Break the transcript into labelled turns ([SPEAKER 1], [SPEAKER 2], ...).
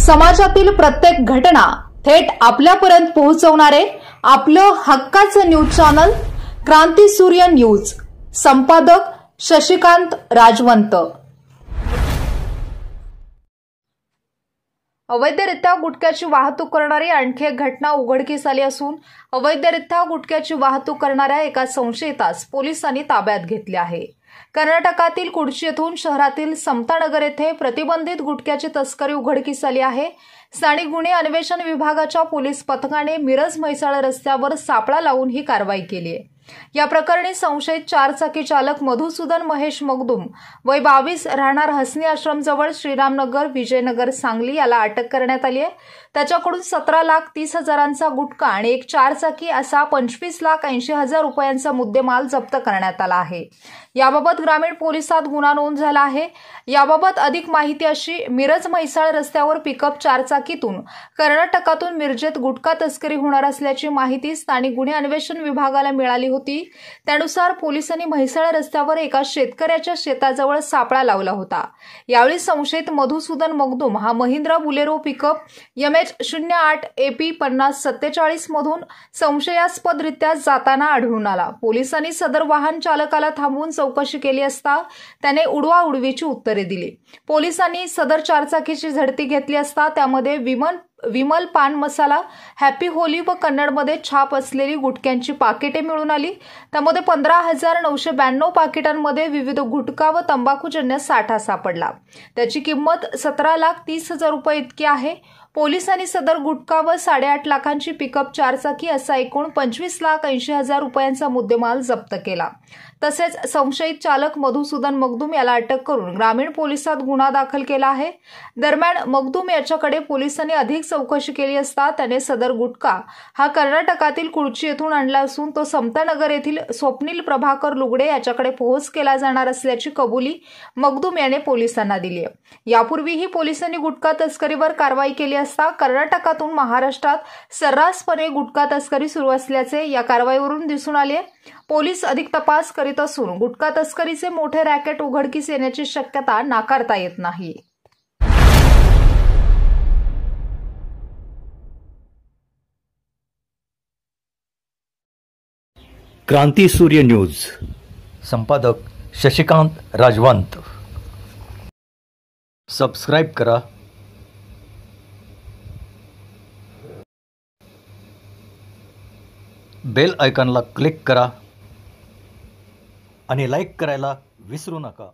[SPEAKER 1] समाजातील प्रत्येक घटना थेट आपल्यापर्यंत पोहोचवणारे आपलं हक्काचं न्यूज चॅनल क्रांती सूर्य न्यूज। संपादक शशिकांत राजवंत। अवैधरित्या गुटख्याची वाहतूक करणारी आणखी एक घटना उघडकीस आली असून अवैधरित्या गुटख्याची वाहतूक करणाऱ्या एका संशयितास पोलिसांनी ताब्यात घेतले आहे। कर्नाटकातील कुडची येथून शहरातील समतानगर येथे प्रतिबंधित गुटख्याची तस्करी उघडकीस आली आहे। स्थानिक गुन्हे अन्वेषण विभागाच्या पोलीस पथकाने मिरज म्हैसाळ रस्त्यावर सापळा लावून ही कारवाई केली आहे। या प्रकरणी संशयित चारचाकी चालक मधुसूदन महेश मगदूम वय 22 राहणार हसनी आश्रम जवळ श्रीरामनगर विजयनगर सांगली याला अटक करण्यात आली आहे। त्याच्याकडून 17,30,000चा गुटखा आणि एक चारचाकी असा 25,80,000 रुपयांचा मुद्देमाल जप्त करण्यात आला आहे। याबाबत ग्रामीण पोलिसात गुन्हा नोंद झाला आहे। याबाबत अधिक माहिती अशी, मिरज म्हैसाळ रस्त्यावर पिकअप चारचाकीतून कर्नाटकातून मिरजेत गुटखा तस्करी होणार असल्याची माहिती स्थानिक गुन्हे अन्वेषण विभागाला मिळाली होती। त्यानुसार पोलिसांनी म्हैसाळ रस्त्यावर एका शेतकऱ्याच्या शेताजवळ सापळा लावला होता। यावेळी संशयित मधुसूदन मगदूम हा Mahindra Bolero pickup MH08 AP 5047 मधून संशयास्पदरित्या जाताना आढळून आला। पोलिसांनी सदर वाहन चालकाला थांबवून चौकशी केली असता त्याने उडवाउडवीची उत्तरे दिली। पोलिसांनी सदर चारचाकीची झडती घेतली असता त्यामध्ये विमल पान मसाला, हॅपी होली व कन्नडमध्ये छाप असलेली गुटख्यांची पाकिटे मिळून आली। त्यामध्ये 15,992 पाकिटांमध्ये विविध गुटखा व तंबाखूजन्य साठा सापडला। त्याची किंमत 17,30,000 रुपये इतकी आहे। पोलिसांनी सदर गुटखा व 8.5 लाखांची पिकअप चारचाकी असा एकूण 25,80,000 रुपयांचा मुद्देमाल जप्त केला। तसेच संशयित चालक मधुसूदन मगदूम याला अटक करून ग्रामीण पोलिसात गुन्हा दाखल केला आहे। दरम्यान मगदूम याच्याकडे पोलिसांनी अधिक चौकशी केली असता त्याने सदर गुटखा हा कर्नाटकातील कुडची येथून आणला असून तो समतानगर येथील स्वप्नील प्रभाकर लुगडे याच्याकडे पोहोच केला जाणार असल्याची कबुली मगदूम याने पोलिसांना दिली आहे। यापूर्वीही पोलिसांनी गुटखा तस्करीवर कारवाई केली असता कर्नाटकातून महाराष्ट्रात सर्रासपणे गुटखा तस्करी सुरू असल्याचे या कारवाईवरून दिसून आले। पोलीस अधिक तपास करीत असून गुटखा तस्करीचे मोठे रॅकेट उघडकीस येण्याची शक्यता नाकारता येत नाही।
[SPEAKER 2] क्रांती सूर्य न्यूज। संपादक शशिकांत राजवंत। सबस्क्राइब करा, बेल आयकॉनला क्लिक करा आणि लाईक करायला विसरू नका।